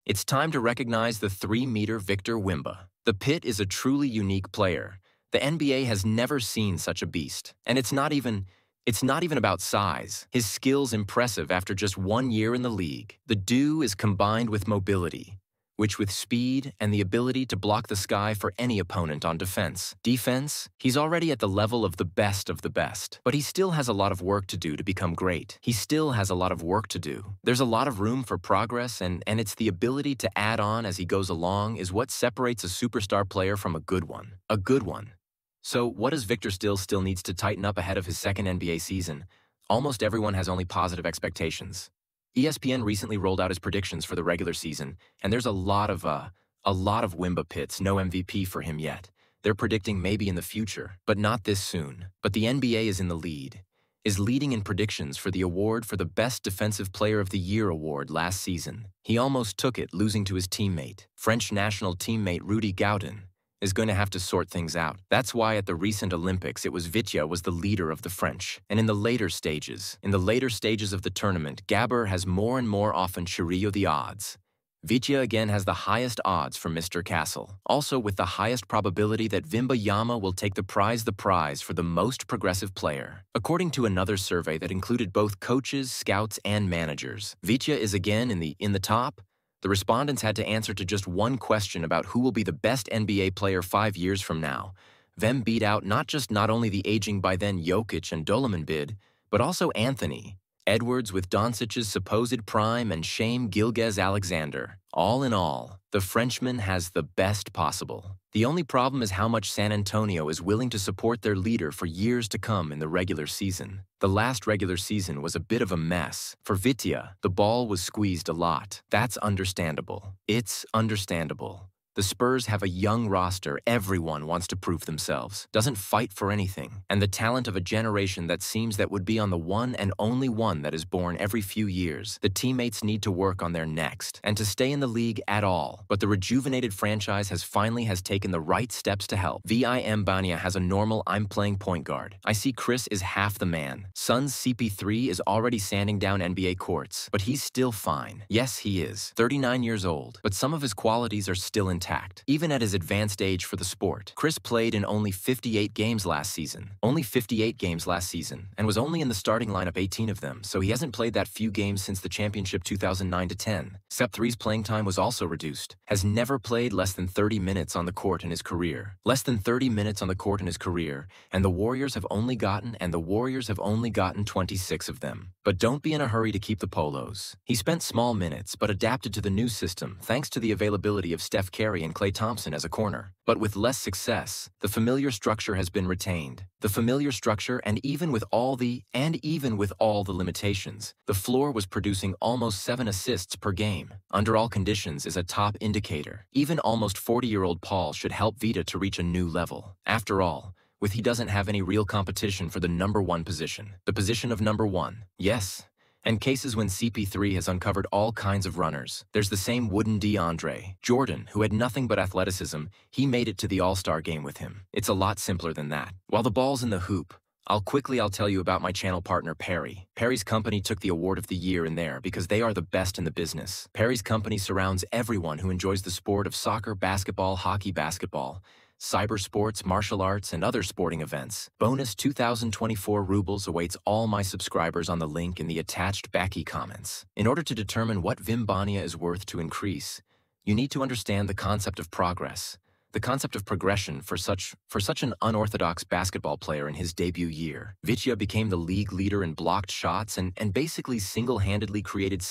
It's time to recognize the 3-meter Victor Wimba. The Pit is a truly unique player. The NBA has never seen such a beast. And it's not even about size. His skill's impressive after just 1 year in the league. The do is combined with mobility, which with speed and the ability to block the sky for any opponent on defense. Defense, he's already at the level of the best, but he still has a lot of work to do to become great. He still has a lot of work to do. There's a lot of room for progress, and it's the ability to add on as he goes along is what separates a superstar player from a good one. A good one. So what does Victor still needs to tighten up ahead of his second NBA season? Almost everyone has only positive expectations. ESPN recently rolled out his predictions for the regular season, and there's a lot of Wimba pits, no MVP for him yet. They're predicting maybe in the future, but not this soon. But the NBA is in the lead, is leading in predictions for the award for the Best Defensive Player of the Year award last season. He almost took it, losing to his teammate. French national teammate Rudy Gaudin is going to have to sort things out. That's why at the recent Olympics, it was Vitya was the leader of the French. And in the later stages of the tournament, Gabber has more and more often Chirillo the odds. Vitya again has the highest odds from Mr. Castle, also with the highest probability that Wembanyama will take the prize for the most progressive player. According to another survey that included both coaches, scouts, and managers, Vitya is again in the top. The respondents had to answer to just one question about who will be the best NBA player 5 years from now. Vem beat out not only the aging by then Jokic and Dolaman bid, but also Anthony, Edwards with Doncic's supposed prime, and Shame Gilgeous-Alexander. All in all, the Frenchman has the best possible. The only problem is how much San Antonio is willing to support their leader for years to come in the regular season. The last regular season was a bit of a mess. For Vitya, the ball was squeezed a lot. That's understandable. It's understandable. The Spurs have a young roster. Everyone wants to prove themselves, doesn't fight for anything, and the talent of a generation that seems that would be on the one and only one that is born every few years. The teammates need to work on their next, and to stay in the league at all. But the rejuvenated franchise has taken the right steps to help. Wembanyama has a normal I'm playing point guard. I see Chris is half the man. Suns CP3 is already sanding down NBA courts, but he's still fine. Yes, he is 39 years old, but some of his qualities are still intact. Even at his advanced age for the sport. Chris played in only 58 games last season. Only 58 games last season, and was only in the starting lineup 18 of them, so he hasn't played that few games since the championship 2009-10. CP3's playing time was also reduced. Has never played less than 30 minutes on the court in his career. Less than 30 minutes on the court in his career, and the Warriors have only gotten 26 of them. But don't be in a hurry to keep the polos. He spent small minutes, but adapted to the new system thanks to the availability of Steph Curry and Klay Thompson as a corner. But with less success, the familiar structure has been retained. The familiar structure, and even with all the limitations, the floor was producing almost 7 assists per game. Under all conditions is a top indicator. Even almost 40-year-old Paul should help Vita to reach a new level. After all, he doesn't have any real competition for the number one position. The position of number one. Yes. And cases when CP3 has uncovered all kinds of runners. There's the same wooden DeAndre Jordan, who had nothing but athleticism. He made it to the All-Star game with him. It's a lot simpler than that. While the ball's in the hoop, I'll tell you about my channel partner Perry. Perry's company took the award of the year in there because they are the best in the business. Perry's company surrounds everyone who enjoys the sport of soccer, basketball, hockey, cyber sports, martial arts, and other sporting events. Bonus 2024 rubles awaits all my subscribers on the link in the attached Baki comments. In order to determine what Wembanyama is worth to increase, you need to understand the concept of progress, the concept of progression for such an unorthodox basketball player in his debut year. Vitya became the league leader in blocked shots and basically single-handedly created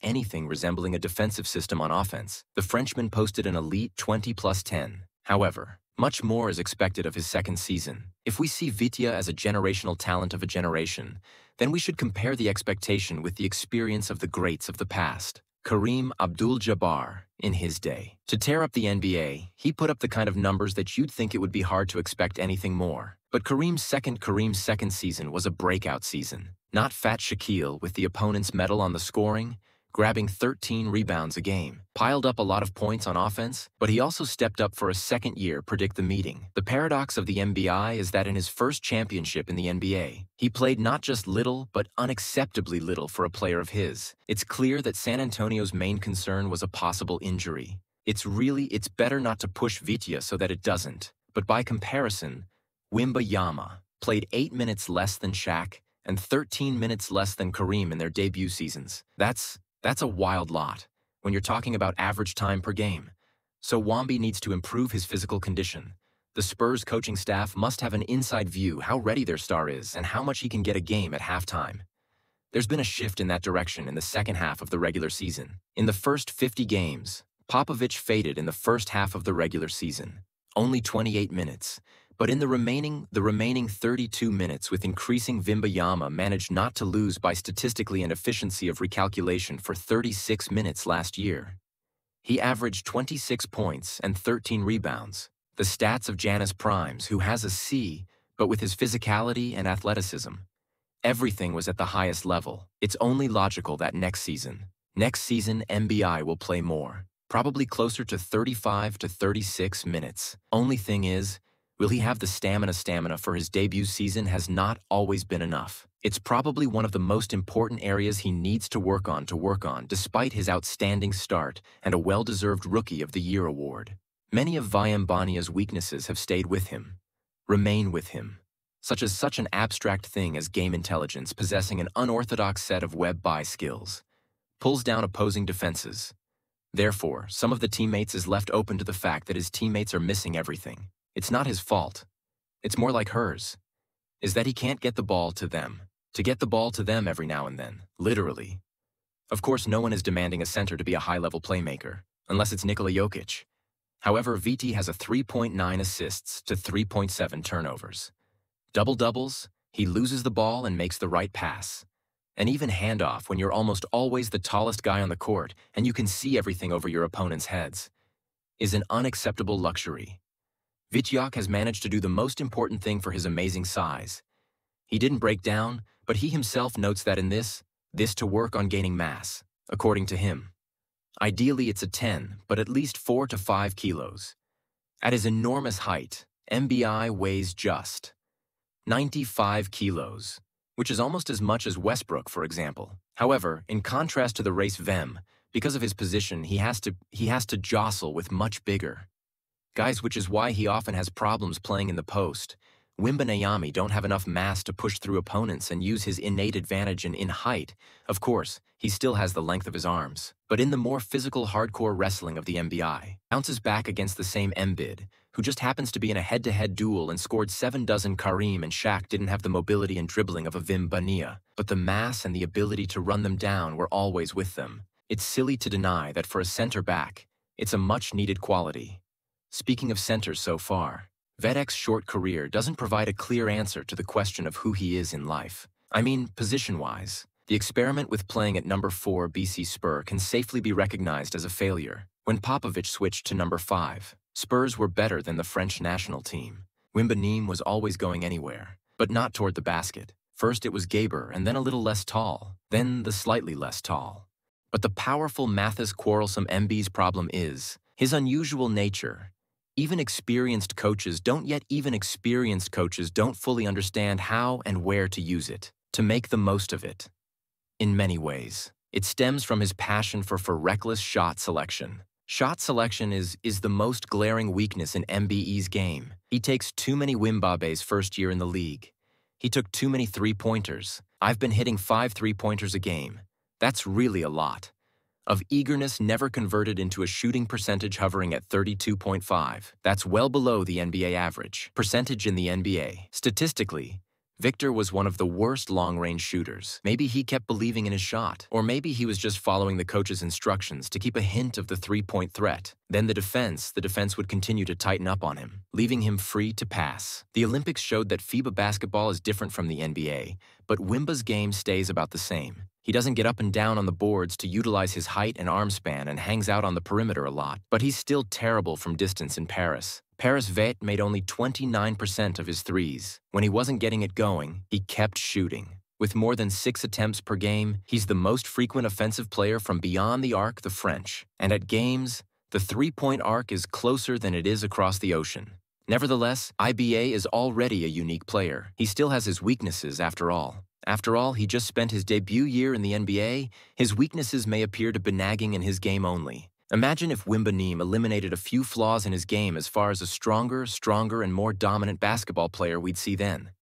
anything resembling a defensive system on offense. The Frenchman posted an elite 20+10. However, much more is expected of his second season. If we see Vitya as a generational talent of a generation, then we should compare the expectation with the experience of the greats of the past. Kareem Abdul-Jabbar, in his day. To tear up the NBA, he put up the kind of numbers that you'd think it would be hard to expect anything more. But Kareem's second season was a breakout season. Not Fat Shaquille with the opponent's medal on the scoring. grabbing 13 rebounds a game. Piled up a lot of points on offense, but he also stepped up for a second year. Predict the meeting. The paradox of the NBA is that in his first championship in the NBA, he played not just little, but unacceptably little for a player of his. It's clear that San Antonio's main concern was a possible injury. It's better not to push Vitya so that it doesn't. But by comparison, Wembanyama played 8 minutes less than Shaq and 13 minutes less than Kareem in their debut seasons. That's a wild lot when you're talking about average time per game. So Wemby needs to improve his physical condition. The Spurs coaching staff must have an inside view how ready their star is and how much he can get a game at halftime. There's been a shift in that direction in the second half of the regular season. In the first 50 games, Popovich faded in the first half of the regular season. Only 28 minutes. But in the remaining 32 minutes with increasing, Wembanyama managed not to lose by statistically and efficiency of recalculation for 36 minutes last year. He averaged 26 points and 13 rebounds, the stats of Giannis Primes, who has a C, but with his physicality and athleticism. Everything was at the highest level. It's only logical that next season, MBI will play more, probably closer to 35 to 36 minutes. Only thing is, will he have the stamina for his debut season has not always been enough. It's probably one of the most important areas he needs to work on despite his outstanding start and a well-deserved Rookie of the Year award. Many of Wembanyama's weaknesses have stayed with him, remain with him, such an abstract thing as game intelligence, possessing an unorthodox set of web-by skills, pulls down opposing defenses. Therefore, some of the teammates is left open to the fact that his teammates are missing everything. It's not his fault. It's more like hers, is that he can't get the ball to them. To get the ball to them every now and then, literally. Of course, no one is demanding a center to be a high-level playmaker, unless it's Nikola Jokic. However, VT has a 3.9 assists to 3.7 turnovers. Double-doubles, he loses the ball and makes the right pass. An even handoff when you're almost always the tallest guy on the court and you can see everything over your opponent's heads, is an unacceptable luxury. Vityak has managed to do the most important thing for his amazing size. He didn't break down, but he himself notes that in this to work on gaining mass, according to him. Ideally, it's a 10, but at least 4 to 5 kilos. At his enormous height, MBI weighs just 95 kilos, which is almost as much as Westbrook, for example. However, in contrast to the race Vem, because of his position, he has to jostle with much bigger guys, which is why he often has problems playing in the post. Wembanyama don't have enough mass to push through opponents and use his innate advantage in height. Of course, he still has the length of his arms. But in the more physical, hardcore wrestling of the NBA, bounces back against the same Embiid, who just happens to be in a head-to-head duel and scored 7 dozen. Kareem and Shaq didn't have the mobility and dribbling of a Wembanyama, but the mass and the ability to run them down were always with them. It's silly to deny that for a center back, it's a much-needed quality. Speaking of centers so far, Vedek's short career doesn't provide a clear answer to the question of who he is in life. I mean, position-wise. The experiment with playing at number 4 BC Spur can safely be recognized as a failure. When Popovich switched to number 5, Spurs were better than the French national team. Wembanyama was always going anywhere, but not toward the basket. First it was Gaber, and then a little less tall, then the slightly less tall. But the powerful Mathis quarrelsome MB's problem is his unusual nature. Even experienced coaches don't fully understand how and where to use it, to make the most of it. In many ways, it stems from his passion for reckless shot selection. Shot selection is the most glaring weakness in MBE's game. He takes too many Wembanyama's first year in the league. He took too many three-pointers. I've been hitting 5 three-pointers a game. That's really a lot. Of eagerness never converted into a shooting percentage hovering at 32.5. That's well below the NBA average. Percentage in the NBA. Statistically, Victor was one of the worst long-range shooters. Maybe he kept believing in his shot, or maybe he was just following the coach's instructions to keep a hint of the three-point threat. Then the defense would continue to tighten up on him, leaving him free to pass. The Olympics showed that FIBA basketball is different from the NBA, but Wemba's game stays about the same. He doesn't get up and down on the boards to utilize his height and arm span and hangs out on the perimeter a lot, but he's still terrible from distance in Paris. Paris Vet made only 29% of his threes. When he wasn't getting it going, he kept shooting. With more than 6 attempts per game, he's the most frequent offensive player from beyond the arc, the French. And at games, the three-point arc is closer than it is across the ocean. Nevertheless, IBA is already a unique player. He still has his weaknesses after all. After all, he just spent his debut year in the NBA. His weaknesses may appear to be nagging in his game only. Imagine if Wembanyama eliminated a few flaws in his game as far as a stronger, and more dominant basketball player we'd see then.